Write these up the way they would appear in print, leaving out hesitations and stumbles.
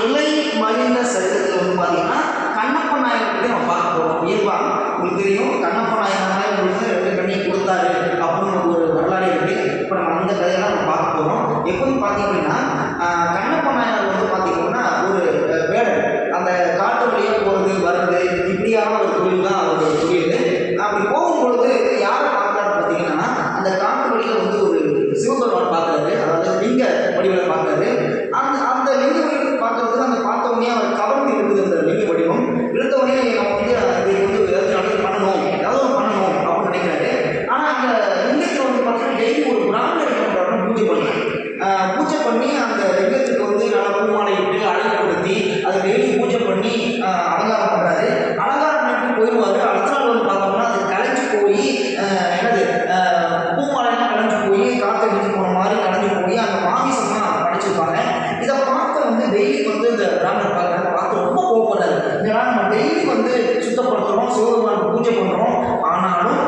இலை மகிழ்ந்த சரித்திரத்தில் வந்து பார்த்தீங்கன்னா கண்ணப்ப நாயகத்தை நம்ம பார்க்க போகிறோம். இயல்பா உங்களுக்கு தெரியும், கண்ணப்ப நாயகனாக உங்களுக்கு 2 கண்ணியை கொடுத்தாரு அப்படின்னு ஒரு வரலாறு இருக்குது. இப்போ நம்ம அந்த கதையெல்லாம் நம்ம பார்க்க போகிறோம். எப்போன்னு பார்த்தீங்க அப்படின்னா கண்ணப்ப நாயகர் வந்து பார்த்தீங்கன்னா ஒரு வேடர், அந்த காட்டு வழியாக போகிறது வர்றது இப்படியான ஒரு தொழில் தான் அவருடைய தொழில். அப்படி போகும்பொழுது யாரை பார்க்குறாரு பார்த்தீங்கன்னா அந்த காட்டு வழியில் வந்து ஒரு சிவபெருமான் பார்க்குறாரு, அதாவது லிங்க வடிவில் பார்க்குறாரு. அந்த லிங்க வடிவத்தை பார்க்கறதுக்கு அந்த பார்த்த உடனே அவர் கவர்ந்து இருக்குது. அந்த லிங்க வடிவம் எடுத்த உடனே நம்ம வந்து இதை வந்து ஏதாவது பண்ணணும், ஏதாவது ஒன்று பண்ணணும் அப்படின்னு நினைக்கிறாரு. ஆனால் அந்த லிங்கத்தில் வந்து பார்த்தீங்கன்னா டெய்லி ஒரு பிராமணர் என்ன பண்ணுறாருன்னா பூஜை பண்ணுறாரு. பூஜை பண்ணி அந்த லிங்கத்துக்கு வந்து நல்லா பூமாலை இட்டு அழகுபடுத்தி அதை டெய்லி பூஜை பண்ணி அலங்காரம் பண்ணுறாரு. அலங்காரம் பண்ணிட்டு போயிடுவார். அடுத்த நாள் வந்து பார்த்தோம்னா அது கலைஞ்சு போய் என்னது பூமாலைலாம் கலைஞ்சு போய் காற்று எடுத்து போன மாதிரி கலைஞ்சு போய் அந்த மாமிசமாக படைச்சிருப்பாங்க. இதை பார்க்க வந்து டெய்லி வந்து இந்த பிராமணர் பார்த்து ரொம்ப கோவப்படுறாரு. ஏன்னா நம்ம டெய்லி வந்து சுத்தப்படுத்துகிறோம், சிவபெருமானுக்கு பூஜை பண்ணுறோம், ஆனாலும்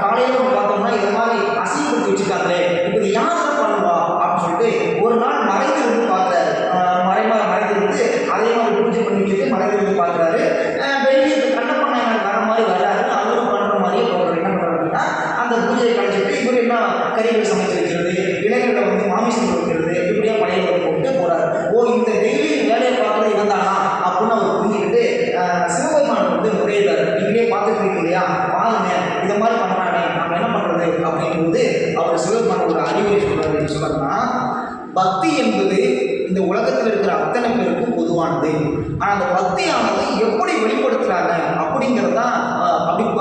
காலையில் வந்து பார்த்தோம்னா இதை மாதிரி அசிங்கப்படுத்தி வச்சுருக்காங்களே, இப்போ இது யார் தான் பண்ணுவா அப்படின்னு சொல்லிட்டு ஒரு நாள் மறைந்திருந்து பார்க்குறாரு. மறைந்திருந்து அதே மாதிரி பூஜை பண்ணி வச்சுட்டு மறைந்திருந்து பார்க்குறாரு. டெய்லி இந்த கண்ணப்ப நாயகர் வர மாதிரி வராரு, அவரும் பண்ணுற மாதிரியே போடுறாரு. என்ன பண்ணுறாரு அப்படின்னா அந்த பூஜையை கழிச்சிட்டு இவர் என்ன கறிகள் சமைச்சு வைக்கிறது, இலைகளை வந்து மாமிசம் வைக்கிறது, இப்படியா பழைய போட்டு போகிறாரு. ஓ, இந்த டெய்லி வேலையை பார்க்குறது இவன் தானா அப்படின்னு அவர் புரிஞ்சுக்கிட்டு சிவபெருமான் வந்து முறையிடாரு. நீங்களே பார்த்துட்டு இருக்கீங்க இல்லையா, பாருங்க இதை மாதிரி பண்ணுறானே, நம்ம என்ன பண்ணுறது அப்படிங்கும்போது அவர் சிவபெருமான் ஒரு அறிவுரை சொல்கிறாரு. என்ன சொல்கிறாருன்னா, பக்தி என்பது இந்த உலகத்தில் இருக்கிற அத்தனை பேருக்கும் பொதுவானது. ஆனால் அந்த பக்தியானது எப்படி வெளிப்படுத்துகிறாங்க அப்படிங்கிறதான்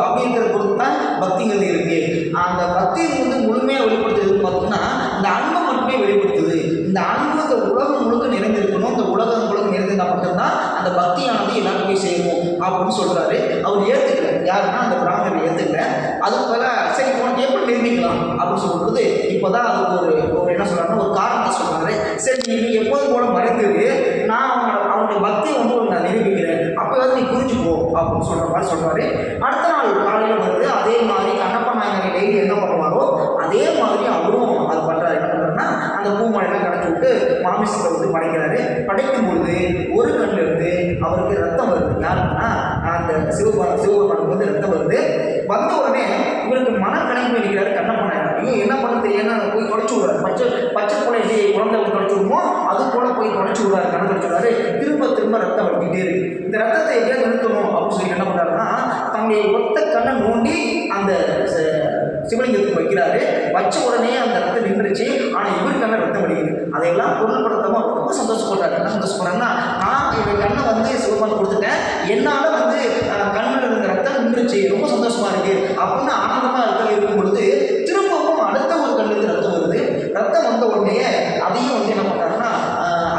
அப்படிங்கிற பொறுத்து தான் பக்திங்கிறது இருக்கு. அந்த பக்தி வந்து முழுமையாக வெளிப்படுத்துறதுன்னு பார்த்தோம்னா இந்த அன்பை மட்டுமே வெளிப்படுத்துது. இந்த அன்பு இந்த உலகம் முழுக்க நிறைந்திருக்கணும். இந்த உலகம் முழுக்க நிறைந்திருந்தால் மட்டும்தான் அந்த பக்தியானது எல்லாருக்குமே செய்யணும் அப்படின்னு சொல்கிறாரு. அவர் ஏற்றுக்கல, யாருன்னா அந்த பிராமணர் ஏற்றுக்கல. அதுக்கு போல சரி உனக்கு எப்படி நிர்ணயிக்கலாம் அப்படின்னு சொல்லும்போது இப்போ தான் அதுக்கு ஒரு என்ன சொல்கிறாருன்னா ஒரு காரணத்தை சொல்கிறாரு. சரி நீ எப்போதும் போல மறைந்தது, நான் அவனுடைய பக்தியை வந்து நான் நிரூபிக்கிறேன், அப்போ நீ புரிஞ்சுப்போ அப்படின்னு சொல்கிற மாதிரி சொல்கிறாரு. அடுத்த நாள் காலையில் வந்து அதே மாதிரி கண்ணப்ப நாயகர் டெய்லி என்ன பண்ணுவாரோ அதே மாதிரி அவரும் அது பண்ணுறாரு. என்ன பண்ணுறாருன்னா அந்த பூமாலையெல்லாம் கடைச்சி விட்டு மாமிசத்தை வந்து படைக்கிறாரு. படைக்கும் பொழுது ஒரு கண்ணிலிருந்து அவருக்கு ரத்தம் வருது. யாருன்னா அந்த சிவபெருமானுக்கு வந்து ரத்தம் வருது. வந்த உடனே இவருக்கு மனக்கணக்கு நினைக்கிறாரு கண்ணப்ப நாயகர். ஐயோ என்ன பண்ண தெரியாம போய் தொடச்சி விடுறாரு. பச்சை போல எப்படி குழந்தை தொடச்சி விடுமோ அது போல போய் தொடச்சி விடுறாரு, கணக்கு தொடச்சி விடுறாரு. திரும்ப ரத்தம் வடிக்கிட்டே இருக்கு. இந்த ரத்தத்தை எப்படியா நிறுத்தணும் அப்படின்னு சொல்லி என்ன பண்ணுறாருன்னா தன்னுடைய ஒத்த கண்ணை நோண்டி அந்த சிவலிங்கத்துக்கு வைக்கிறாரு. வச்ச உடனே அந்த ரத்தம் நின்றுச்சு. ஆனால் இவருக்கான ரத்தம் வடிக்குது. அதையெல்லாம் பொருள்படுத்தாம ரொம்ப சந்தோஷப்படுறாரு. என்ன சந்தோஷப்படுறாருன்னா, நான் என் கண்ணை வந்து சிவபெருமான் கொடுத்துட்டேன், என்னால் வந்து கண்ணில் இருந்த ரத்தம் நின்றுச்சு, ரொம்ப சந்தோஷமா இருக்கு அப்படின்னு ஆனந்தமாக இருக்கும் பொழுது திரும்பவும் அடுத்த ஒரு கண்ணுக்கு ரத்தம் வருது. ரத்தம் வந்த உடனே அதையும் வந்து என்ன பண்ணுறாருன்னா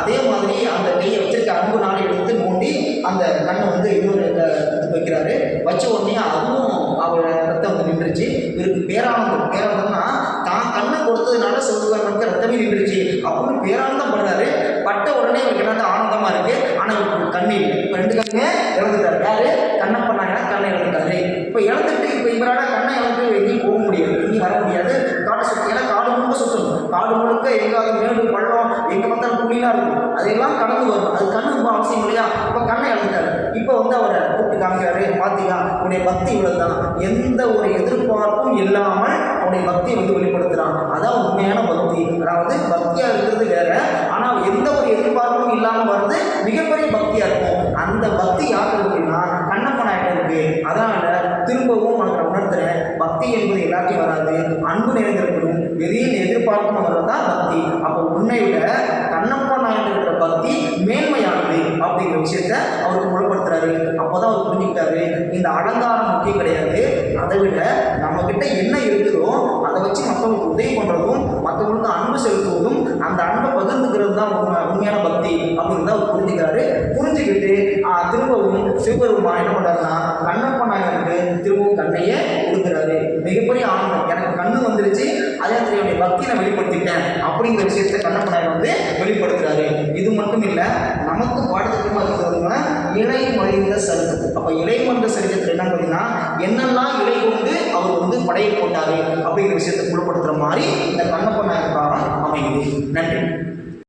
அதே மாதிரி அந்த கையை வச்சிருக்க அன்பு நாளை எடுத்து நோண்டி அந்த கண்ணை வந்து இன்னொரு இதுக்கு வைக்கிறாரு. வச்ச உடனே அதுவும் அவர் ரத்தம் வந்து நின்றுச்சு. இவருக்கு பேரானந்தம்னா தான் கண்ணை கொடுத்ததுனால சிவபெருமானுக்கு ரத்தமே நின்றுச்சு அப்படின்னு பேரானந்தம் படுறாரு. பட்ட உடனே இவருக்கு என்ன ஆனந்தமா இருக்கு. ஆனால் இவருக்கு கண்ணு இல்லை. இப்போ 2 கண்ணுமே இறந்துட்டாரு. யாரு? கண்ணப்ப நாயகர் கண்ணை இழந்துட்டாரு. இப்போ இழந்துட்டு இப்போ இவரால் கண்ணை இழந்து எங்கேயும் போக முடியாது, எங்கேயும் வர முடியாது. காடு சுற்றி, ஏன்னா காடு முழுக்க சுற்றணும். காடு முழுக்க எங்காவது மேடு பள்ளம் எங்கே பார்த்தாலும் புள்ளிலாம் இருக்கும், அதையெல்லாம் கடந்து வரும். அது கண்ணு ரொம்ப அவசியம் இல்லையா? இப்போ கண்ணை இழந்துட்டாரு. இப்போ வந்து அவரை கூப்பிட்டு காமிக்கிறாரு. பார்த்தீங்களா, உன்னுடைய பக்தி இவ்வளவு தான், எந்த ஒரு எதிர்பார்ப்பும் இல்லாமல் அவனுடைய பக்தியை வந்து வெளிப்படுத்துகிறான். அதான் உண்மையான பக்தி. அதாவது பக்தியாக இருக்கிறது வேற, ஆனால் எந்த ஒரு எதிர்பார்ப்பும் இல்லாமல் வர்றது மிகப்பெரிய பக்தியாக இருக்கும். அந்த பக்தி யாருக்கு அப்படின்னா கண்ணப்ப நாயகர் இருக்கு. அதனால திரும்பவும் உனக்கு உணர்த்துறேன், பக்தி என்பது எல்லாத்தையும் வராது, அன்பு நிறைந்திருக்கணும், எதையும் எதிர்பார்க்கணும் வர்றதுதான் பக்தி. அப்போ உன்னை விட கண்ணப்ப நாயகர் இருக்கிற பக்தி மேன்மையானது அப்படிங்கிற விஷயத்த அவருக்கு புலப்படுத்துறாரு. அப்போதான் அவர் புரிஞ்சுக்கிட்டாரு, இந்த அலங்காரம் முக்கியம் கிடையாது, அதை விட நம்ம கிட்ட என்ன இருக்குதோ அதை வச்சு மற்றவங்களுக்கு உதவி பண்ணுறதும் மற்றவங்களுக்கு அன்பு செலுத்துவதும் அந்த அன்பை பகிர்ந்துக்கிறது தான் உண்மையான பக்தி அப்படிங்கிறத அவர் புரிஞ்சுக்கிறாரு. புரிஞ்சுக்கிட்டு திரும்பவும் சிவபெருமான் என்ன பண்ணுறாருன்னா கண்ணப்ப நாயகருக்கு திரும்பவும் கண்ணையே கொடுக்குறாரு. மிகப்பெரிய ஆனந்தம், எனக்கு கண்ணு வந்துருச்சு, அதே என்னுடைய பக்தியை நான் வெளிப்படுத்திட்டேன் அப்படிங்கிற விஷயத்தை கண்ணப்ப நாயகர் வந்து வெளிப்படுத்துறாரு. இது மட்டும் இல்லை, நமக்கு பாடத்திட்டமாக இருக்கிறதுனா இலை மறைந்த சரித்திரம். அப்போ இலை மறைந்த சரித்திரத்தில் என்ன பார்த்தீங்கன்னா என்னெல்லாம் இலை கொண்டு அவர் வந்து படையை போட்டாரு அப்படிங்கிற விஷயத்தை புலப்படுத்துகிற மாதிரி இந்த கண்ணப்ப நாயகர் காலம் அமையுது.